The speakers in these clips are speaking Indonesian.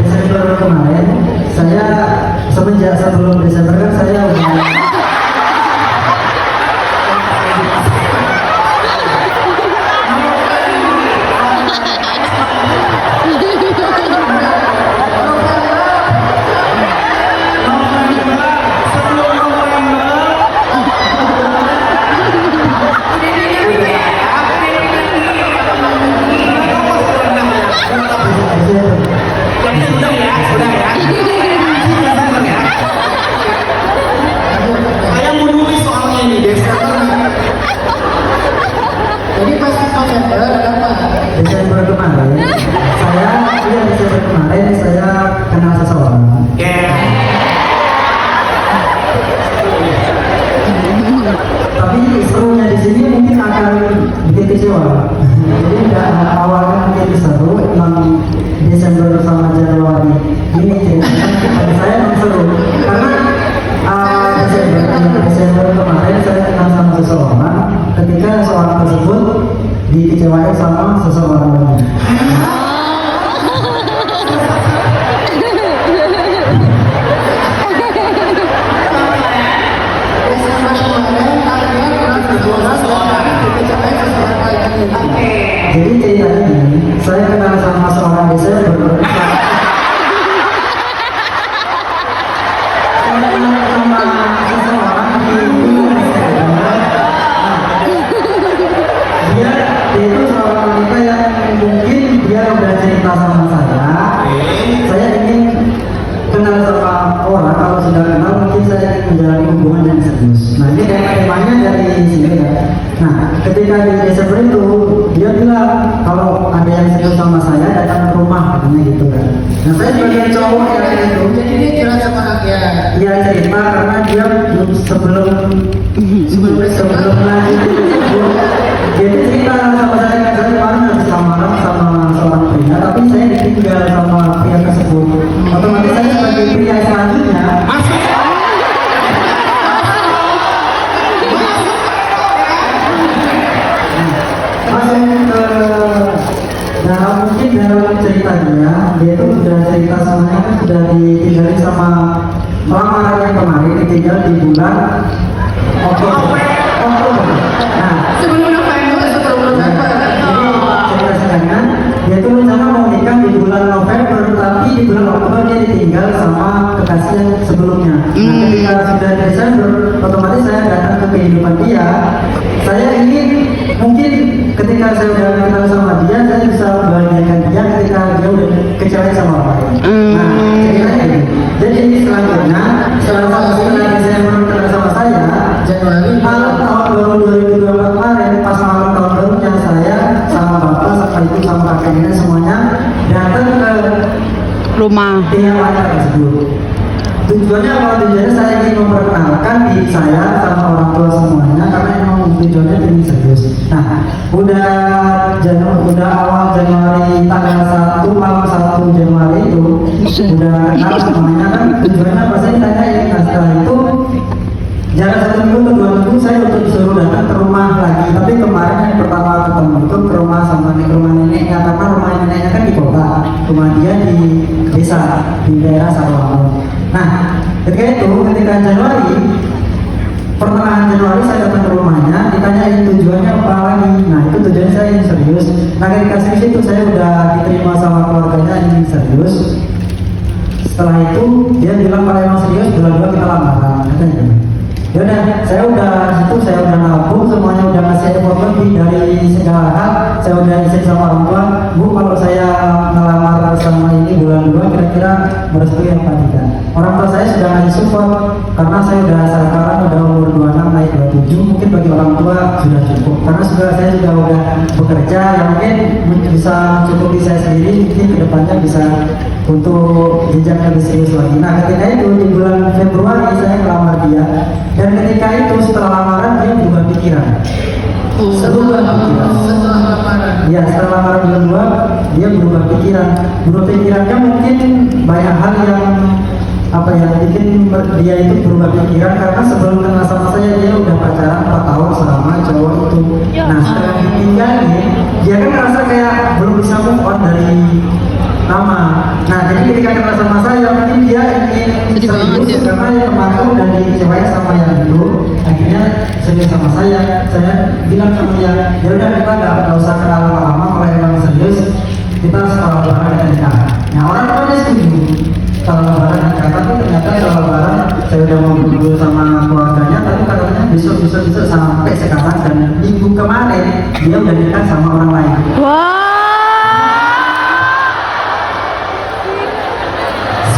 Desember kemarin saya semenjak sebelum Desember kan saya udah Desember kemarin saya kenal seseorang. Tapi serunya di sini mungkin akan bikin kecewa. Jadi nggak awalnya mungkin seru, emang Desember sama Januari ini ceritanya saya emang seru karena Desember kemarin saya kenal sama seseorang. Ketika seseorang tersebut dikecewakan sama seseorang lain. Jadi ceritanya saya kenal sama seorang Desember. Dia itu seorang wanita yang mungkin dia udah cerita sama saya ingin kenal sama orang, kalau sudah kenal mungkin saya ingin menjalani hubungan yang serius. Nah ini kayak temanya dari sini ya. Nah ketika di Desember itu dia bilang kalau ada yang serius sama saya datang ke rumah katanya gitu kan. Nah saya sebagai cowok yang itu Jadi dia jelas sama dia. dia cerita karena dia sebelum lagi dia cerita sama saya kemarin habis lamaran sama seorang pria, tapi saya ditinggal sama pria tersebut. Otomatis saya sebagai pria selanjutnya masuk ke mungkin dalam ceritanya dia itu sudah cerita sama saya kan sudah ditinggalin sama lamaran yang kemarin, ditinggal di bulan Oktober. Nah Sebelum November, cerita singkatnya dia itu rencana mau nikah di bulan November, tapi di bulan Oktober dia ditinggal sama kekasih yang sebelumnya. Nah ketika sudah Desember, otomatis saya datang ke kehidupan dia. Saya ingin mungkin ketika saya udah kenal sama dia, saya bisa membahagiakan dia ketika dia udah kecewa sama orang lain. Nah ceritanya gitu. Jadi selanjutnya setelah Desember kenal sama saya, Januari malam tahun baru 2024 kemarin, pas malam tahun barunya saya sama bapak, sama ibu, sama kakek nenek semuanya datang ke rumah pihak wanita tersebut. Tujuannya apa? Tujuannya saya ingin memperkenalkan diri saya sama orang tua semuanya karena emang tujuannya ingin serius. Nah, udah awal Januari tanggal 1 malam 1 Januari itu udah kenal semuanya kan. Tujuannya apa? Saya tanyain. Nah setelah itu jalan 1 minggu ke 2 minggu saya untuk disuruh datang ke rumah lagi. Tapi kemarin yang pertama ketemu itu ke rumah sama rumah neneknya, karena rumah neneknya kan di kota, rumah dia di desa di daerah Sarawak. Nah ketika Januari, pertengahan Januari saya datang ke rumahnya, ditanyain tujuannya apa lagi. Nah itu tujuannya saya ingin serius. Nah ketika serius itu saya udah diterima sama keluarganya ingin serius. Setelah itu dia bilang kalau emang serius bulan 2 kita lamaran katanya. Ya udah, saya udah nabung semuanya, udah ngasih effort lebih dari segala hal. Saya udah izin sama orang tua, Bu kalau saya ngelamar sama ini bulan 2 kira-kira merestui apa tidak. Orang tua saya sudah ngasih support karena saya sekarang udah umur 26 naik 27, mungkin bagi orang tua sudah cukup. Karena saya juga udah bekerja yang mungkin bisa mencukupi saya sendiri, mungkin kedepannya bisa untuk jenjang lebih serius lagi. Nah ketika itu di bulan Februari saya melamar dia, dan ketika itu setelah lamaran dia berubah pikiran. Setelah lamaran. Ya setelah lamaran bulan 2 dia berubah pikiran. Berubah pikirannya mungkin banyak hal yang apa ya bikin dia itu berubah pikiran karena sebelum kenal sama saya dia udah pacaran 4 tahun sama cowok itu. Nah setelah ditinggalin dia kan ngerasa kayak belum bisa move on dari lama. Nah jadi ketika kenal sama saya mungkin dia ingin Sedih banget ya. karena yang kemarin udah dikecewain sama yang dulu, akhirnya serius sama saya bilang sama dia ya udah kita nggak usah kenal lama-lama, kalau emang serius kita sekolah bareng dan nikah. Nah orang tuanya setuju kalau lebaran nikah, tapi ternyata kalau lebaran saya udah mau berdua sama keluarganya, tapi katanya besok sampai sekarang dan minggu kemarin dia udah nikah sama orang lain. Wah.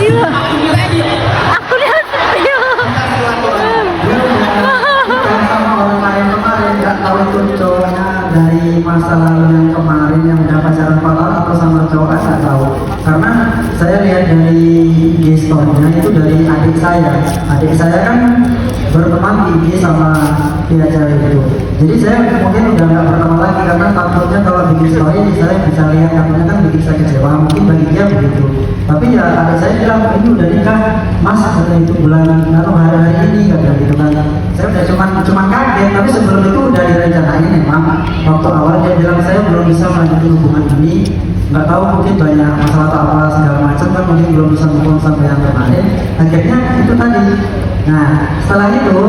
Siwa. Aku lihat Dia udah nikah sama orang lain kemarin, nggak tahu itu cowoknya dari masa lalu yang kemarin yang udah pacaran parah atau sama cowok nggak tahu. Karena saya lihat dari IG story-nya itu dari adik saya kan berteman tinggi sama dia cewek itu. Jadi saya mungkin udah nggak berteman lagi karena takutnya kalau bikin story saya bisa lihat katanya kan bikin saya kecewa, mungkin bagi dia begitu. Tapi ya adik saya bilang ini udah nikah mas, katanya itu bulan lalu hari ini katanya gitu kan. Saya udah cuman kaget, tapi sebelum itu udah direncanain memang. Waktu awal dia bilang saya belum bisa melanjutkan hubungan ini, nggak tahu mungkin banyak masalah atau apa segala macam kan, mungkin belum bisa move sampai yang kemarin. Akhirnya itu tadi. Nah setelah itu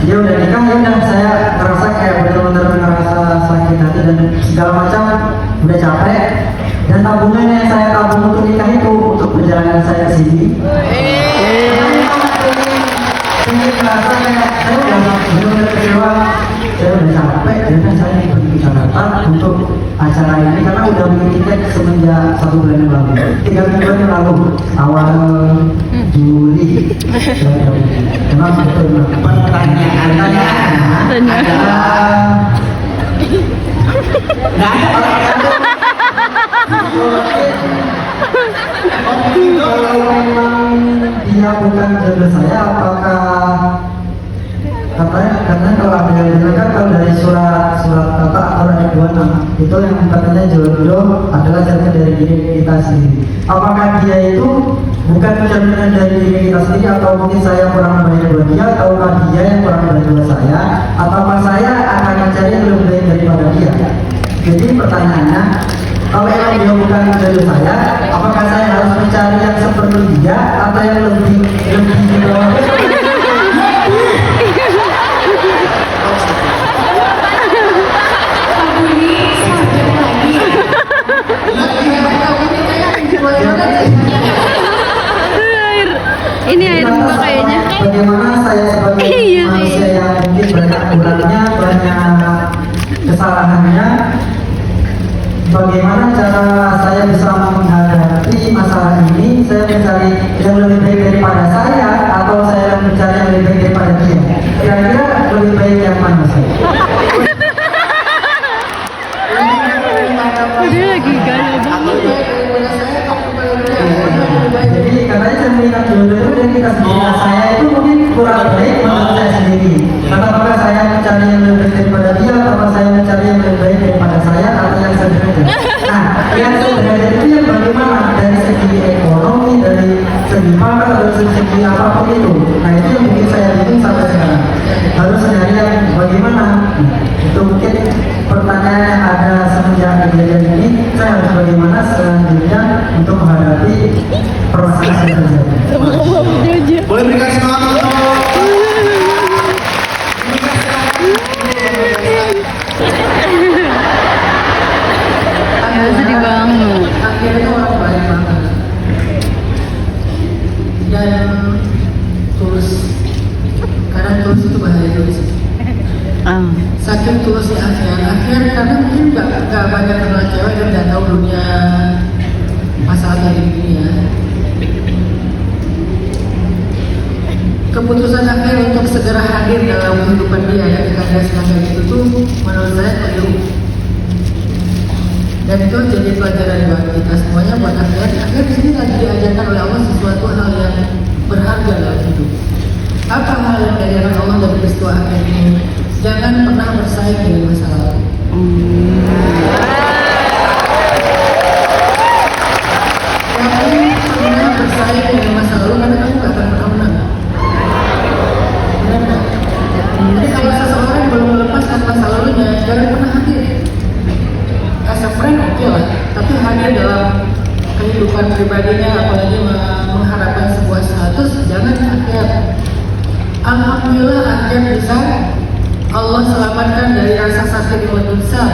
dia udah nikah, ya udah saya ngerasa kayak benar-benar ngerasa sakit hati dan segala macam, udah capek. Dan tabungan yang saya tabung untuk nikah itu untuk perjalanan saya ke sini. Saya merasa kayak saya udah benar-benar kecewa, saya udah capek dan saya pergi ke Jakarta untuk acara ini karena udah beli tiket semenjak 1 bulan yang lalu, 3 bulan yang lalu, awal Juli. Memang betul pertanyaan adalah nggak ada orang kalau memang dia bukan jodoh saya, apakah katanya kalau ada yang bilang kan kalau dari surat kata atau ayat 26 itu yang katanya jodoh adalah cermin dari diri kita sendiri. Apakah dia itu bukan cerminan dari diri kita sendiri, atau mungkin saya kurang baik buat dia, ataukah dia yang kurang baik buat saya, ataukah saya akan mencari yang lebih baik daripada dia? Jadi pertanyaannya, kalau emang dia bukan jodoh saya, apakah saya harus mencari yang seperti dia atau yang lebih di bawah? Ini air bunga kayaknya. Bagaimana saya sebagai Iya, manusia yang mungkin banyak kurangnya, banyak kesalahannya, bagaimana cara saya bisa menghadapi masalah ini? Saya mencari yang lebih baik daripada saya, atau saya mencari yang lebih baik daripada dia? Kira-kira lebih baik yang mana saya? Dia lagi galau banget. Jadi katanya saya melihat jodoh itu dari kita sendiri. Nah, saya itu mungkin kurang baik menurut saya sendiri. Apakah saya mencari yang lebih baik daripada dia, atau saya mencari yang lebih baik daripada saya, atau yang sederhana? Nah, yang sederhana itu yang bagaimana dari segi ekonomi, dari segi pakar, dari segi apapun itu. Nah itu yang bikin saya bingung sampai sekarang. Harus nyari yang bagaimana? Itu mungkin pertanyaan yang ada semenjak kejadian ini. Saya harus bagaimana selanjutnya untuk menghadapi permasalahan yang terjadi. Boleh berikan semangat untuk Sedih banget. akhirnya itu orang baik banget dan tulus, karena tulus itu bahaya tulus. Saking tulusnya akhir karena mungkin nggak banyak kenal cewek dan nggak tahu dunia masalah kayak gini ya. Keputusan akhir untuk segera hadir dalam kehidupan dia ya, ketika dia sedang kayak gitu tuh menurut saya keliru. Dan itu jadi pelajaran buat kita semuanya, buat akhir di sini lagi diajarkan oleh Allah sesuatu hal yang berharga dalam hidup. Apa hal yang diajarkan Allah dari peristiwa akhir ini? Jangan pernah bersaing dengan masa lalu. Jangan pernah bersaing dengan masa lalu karena kamu gak pernah lah, tapi hadir dalam kehidupan pribadinya, apalagi mengharapkan sebuah status, jangan akhir. Alhamdulillah akhir bisa Allah selamatkan dari rasa sakit dosa,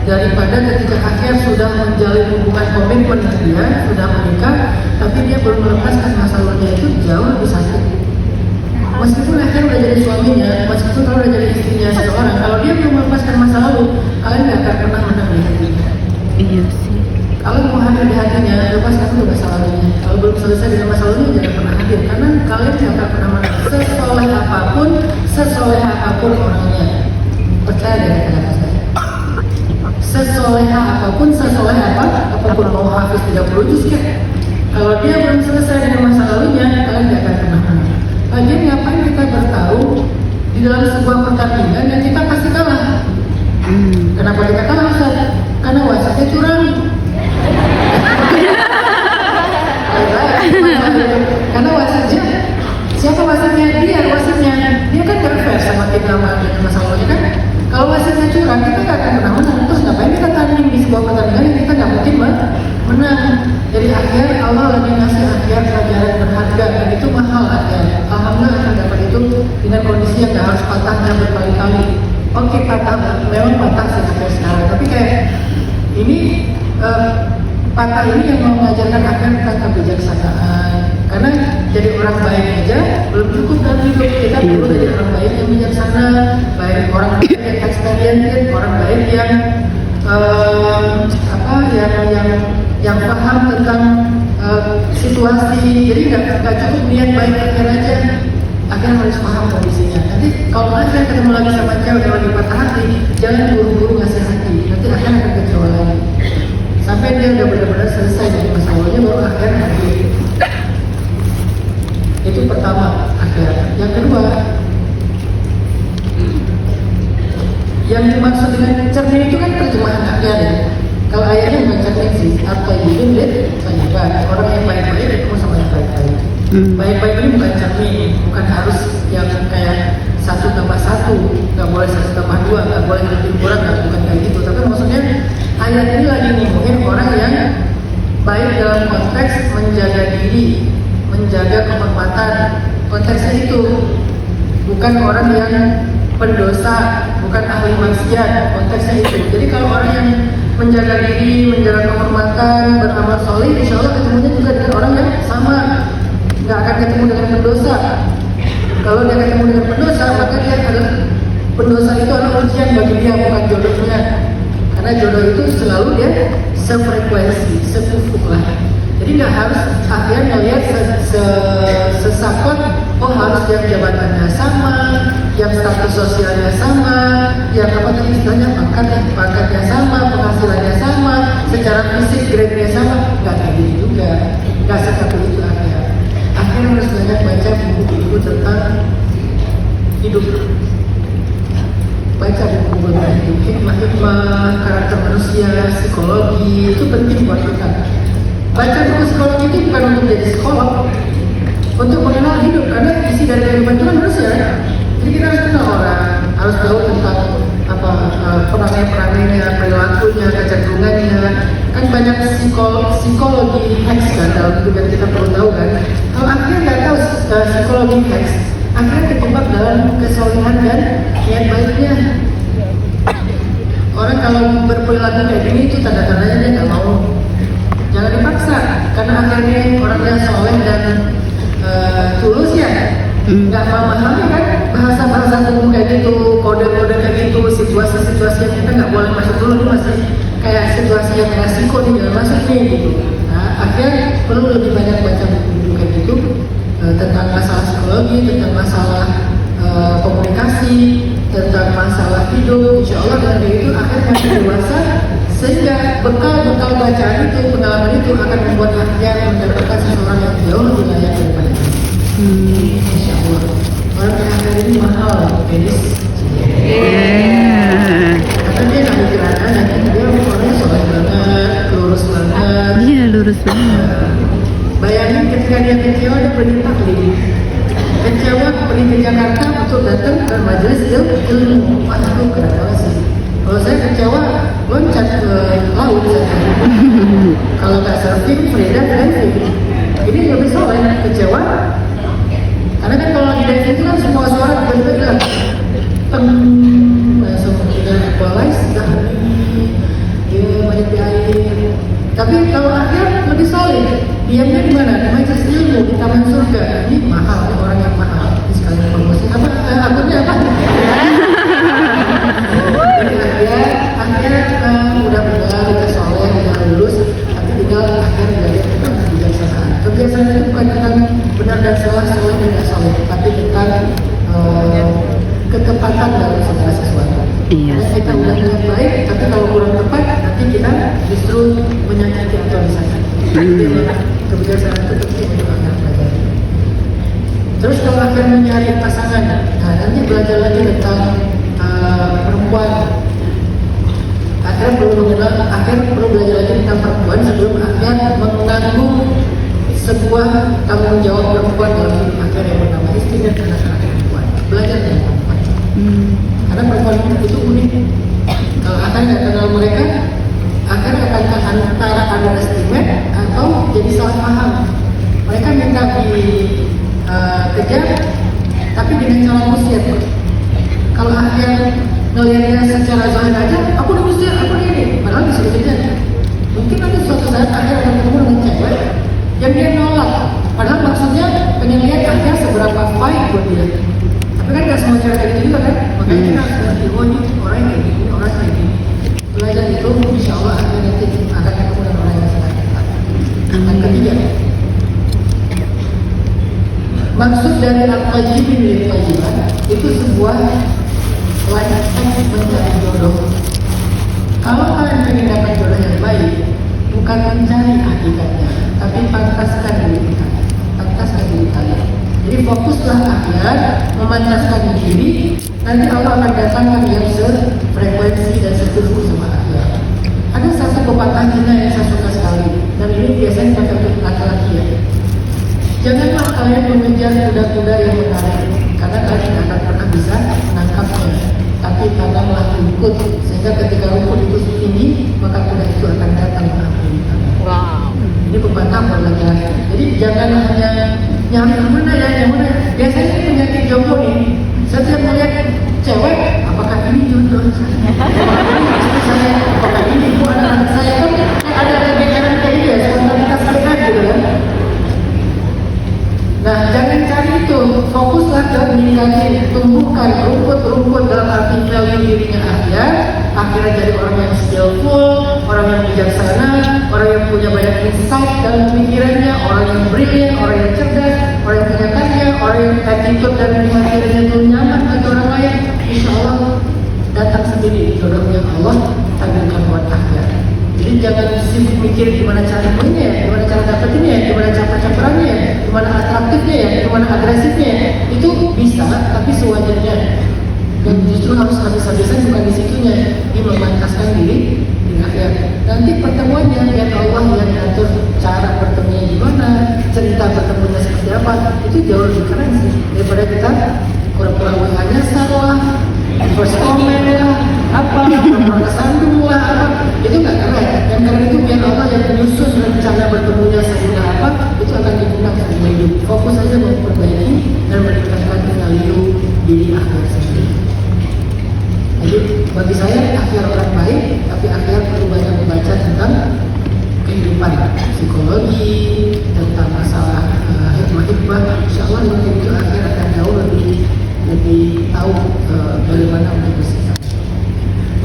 daripada ketika akhir sudah menjalin hubungan komitmen dia, sudah menikah, tapi dia belum melepaskan masa lalunya, itu jauh lebih sakit. Meskipun akhir udah jadi suaminya, meskipun kalau udah jadi istrinya seseorang, kalau dia belum melepaskan masa lalu, kalian gak akan pernah menang di hatinya. Iya sih. Kalau mau hadir di hatinya, lepaskan dulu masa lalunya. Kalau belum selesai dengan masa lalunya, jangan pernah hadir, karena kalian gak akan pernah menang. Sesoleh apapun orangnya, percaya dengan kata saya. Sesoleh apapun mau hafiz 30 juz kan? Kalau dia belum selesai dengan masa lalunya, kalian gak akan pernah menang. Lagian ngapain kita bertaruh di dalam sebuah pertandingan yang kita pasti kalah? Kenapa kita kalah, Ustaz? Karena wasitnya curang. Karena wasitnya, siapa wasitnya? Dia kan berfair sama tim nama dan masalahnya kan. Kalau wasitnya curang, kita gak akan pernah menang. Terus ngapain kita tanding di sebuah pertandingan yang kita gak mungkin menang? Jadi akhir Allah lagi ngasih akhir pelajaran berharga, dan itu mahal akhir. Alhamdulillah akan dapat itu dengan kondisi yang gak harus patahnya berkali-kali. Oke, memang patah sih akhir sekarang, tapi kayak ini patah ini yang mau mengajarkan akhir tentang kebijaksanaan. Karena jadi orang baik aja belum cukup dalam hidup, kita perlu jadi orang baik yang bijaksana, orang baik yang experienced, orang baik yang yang paham tentang situasi. Jadi nggak cukup niat baik akhir aja, akhir harus paham kondisinya. Nanti kalau akhir ketemu lagi sama cewek yang lagi patah hati, jangan buru-buru ngasih hati, nanti akhir akan kecewa lagi. Sampai dia udah benar-benar selesai dari masalahnya, baru akhir hadir. Itu pertama, akhir. Yang kedua, yang dimaksud dengan cermin itu kan terjemahan akhir ya. Kalau ayatnya bukan cermin sih, apa itu lihat baik-baik. Orang yang baik-baik ketemu sama yang baik-baik. Baik-baik ini bukan cermin, bukan harus yang kayak 1+1, nggak boleh 1+2, nggak boleh lebih kurang, bukan kayak gitu. Tapi maksudnya ayat ini lagi ngomongin orang yang baik dalam konteks menjaga diri, menjaga kehormatan. Konteksnya itu bukan orang yang pendosa, bukan ahli maksiat. Konteksnya itu. Jadi kalau orang yang menjaga diri, menjaga kehormatan, beramal soleh, insya Allah ketemunya juga dengan orang yang sama, nggak akan ketemu dengan pendosa. Kalau dia ketemu dengan pendosa, maka dia adalah pendosa, itu adalah ujian bagi dia, bukan jodohnya. Karena jodoh itu selalu dia sefrekuensi, sekufuk lah. Jadi nggak harus akhirnya lihat sesakot, oh harus yang jabatannya sama, yang status sosialnya sama, yang apa tadi istilahnya pangkatnya sama, penghasilannya sama, secara fisik grade-nya sama, nggak kayak gitu juga, nggak satu itu akhirnya. Akhirnya harus banyak baca buku-buku tentang hidup. Baca buku-buku tentang hidup, hikmah-hikmah, karakter manusia, psikologi, itu penting buat kita. Baca buku psikologi itu bukan untuk jadi psikolog, untuk mengenal hidup, karena isi dari kehidupan itu kan manusia. Jadi kita harus kenal orang, harus tahu tentang perangai-perangainya, perilakunya, kecenderungannya. Kan banyak psikologi hacks kan dalam hidup yang kita perlu tahu kan. Kalau akhirnya nggak tahu psikologi hacks, akhirnya terjebak dalam kesolehan dan niat baiknya. Orang kalau berperilaku kayak gini itu tanda-tandanya dia nggak mau. Jangan dipaksa, karena akhirnya orangnya soleh dan tulus ya, nggak memahami kan bahasa-bahasa umum kayak gitu, kode-kode kayak gitu, situasi-situasi yang kita nggak boleh masuk dulu, ini masih kayak situasi yang resiko nih, jangan masuk nih gitu. Nah, akhirnya perlu lebih banyak baca buku-buku kayak gitu tentang masalah psikologi, tentang masalah komunikasi, tentang masalah hidup. Insya Allah dengan itu akhirnya makin dewasa, sehingga bekal bacaan itu, pengalaman itu akan membuat akhirnya mendapatkan seseorang yang jauh lebih layak daripada itu. Insya Allah. Orang yang akhir ini mahal, medis. Karena dia nggak mikir anak, dia orangnya soleh banget, lurus banget. Iya, lurus banget. Bayangin ketika dia kecewa, dia pergi taklim. Kecewa pergi ke Jakarta untuk datang ke majelis ilmu. Wah, itu keren banget sih. Kalau saya kecewa, loncat ke laut saja. Kalau nggak surfing, freediving, diving. Ini lebih soleh, kecewa. Karena kan kalau di diving itu kan semua suara tiba-tiba hilang. Langsung tidak equalize, sudah dia banyak di air. Tapi kalau akhir lebih soleh, diamnya di mana? Di majelis ilmu, di taman surga. Ini mahal, orang yang mahal. Sekalian promosi apa? Akunnya apa? Akhirnya mudah-mudahan kita soleh, udah lulus, tapi tinggal akhir dari kita kebijaksanaan. Kebijaksanaan itu bukan tentang benar dan salah, salah dan tidak soleh, tapi tentang ketepatan dalam segala sesuatu. Iya, Kita udah niat baik, tapi kalau kurang tepat, nanti kita justru menyakiti atau disakiti. Kebijaksanaan itu penting untuk akhir belajar. Terus kalau akhir mencari pasangan, nah nanti belajar lagi tentang perempuan. Akhirnya perlu belajar lagi tentang perempuan sebelum akhirnya menanggung sebuah tanggung jawab perempuan dalam hidup akhir yang bernama istri dan anak-anak perempuan. Belajar dari perempuan. Karena perempuan itu unik. Kalau akhir nggak kenal mereka, akhir akan antara underestimate atau jadi salah paham. Mereka minta dikejar, tapi dengan cara musir. Kalau akhir ngelihatnya secara zahir aja, aku udah musir, aku ini, padahal bisa kejadian. Mungkin nanti suatu saat akhir akan ketemu dengan cewek yang dia nolak, padahal maksudnya pengen lihat akhir seberapa fight buat dia. Tapi kan nggak semua cewek kayak gitu juga kan, makanya kita harus ngerti, oh ini orang yang kayak gini, orang kayak gini. Belajar itu, insya Allah akhir nanti akan ketemu dengan orang yang sangat tepat. Yang ketiga, maksud dari al-qajibin milik qajiban itu sebuah lifestyle mencari jodoh. Kalau kalian ingin dapat jodoh yang baik, bukan mencari hakikatnya, tapi pantaskan diri kita, pantaskan diri kalian. Jadi fokuslah akhir memantaskan diri, nanti Allah akan datangkan yang sefrekuensi dan setuju sama akhir. Ada satu pepatah Cina yang saya suka sekali, dan ini biasanya dipakai untuk laki-laki ya. Janganlah kalian mengejar kuda-kuda yang menarik, karena kalian tidak akan pernah bisa menangkapnya. Tapi tanamlah rumput, sehingga ketika rumput itu tinggi, maka kuda itu akan datang mengambil kalian. Wow. Ini pepatah buat laki-laki. Jadi jangan hanya nyari yang mana ya, yang mana. Biasanya ini penyakit jomblo nih. Setiap melihat cewek, apakah ini jodoh saya? Istri saya, apakah ini ibu anak-anak saya? Kan ada gegeran kayak gitu ya, spontanitas sehat gitu kan. Nah, jangan cari itu, fokuslah ke meninggalkan, tumbuhkan rumput-rumput dalam arti value dirinya akhirnya jadi orang yang skillful, orang yang bijaksana, orang yang punya banyak insight dalam pemikirannya, orang yang brilliant, orang yang cerdas, orang yang punya karya, orang yang attitude dan pemikirannya itu nyaman bagi orang lain. Insya Allah datang sendiri jodohnya Allah takdirkan buat akhir. Jadi jangan sibuk mikir gimana cara punya ya, gimana cara dapetinnya ya, gimana cara campurannya ya, gimana atraktifnya ya, gimana agresifnya ya. Itu bisa, tapi sewajarnya. Dan justru harus habis-habisan bukan di situnya. Dia memantaskan diri di akhir. Nanti pertemuannya biar Allah yang ngatur cara bertemunya gimana, cerita bertemunya seperti apa. Itu jauh lebih keren sih daripada kita pura-pura WA-nya salah, first comment lah, apa, pura-pura kesandung lah, apa. Itu nggak keren. Yang keren itu biar Allah yang menyusun rencana bertemunya sehingga apa, itu akan digunakan seumur hidup. Fokus saja memperbaiki dan meningkatkan value diri akhir sendiri. Jadi bagi saya akhir orang baik, tapi akhir perlu banyak membaca tentang kehidupan psikologi, tentang masalah hikmah-hikmah. Insya Allah nanti itu akhir akan jauh lebih tahu bagaimana untuk bersikap.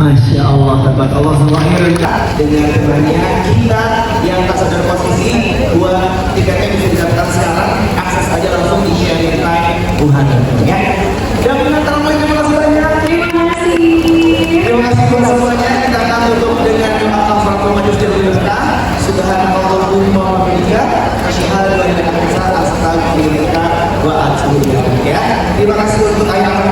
Masya Allah, tabarakallah akhirnya dengan keberanian kita yang tak sadar posisi buat tiketnya bisa didapatkan sekarang, akses aja langsung di sharing time Tuhan ya. Dan penonton lagi terima kasih banyak. Terima kasih buat semuanya. Kita akan tutup dengan al-Fatihah Majlis Jakarta. Subhanallahumma wa bihamdihi, asyhadu an la ilaha illa anta, astaghfiruka wa atubu ilaik. Terima kasih untuk ayat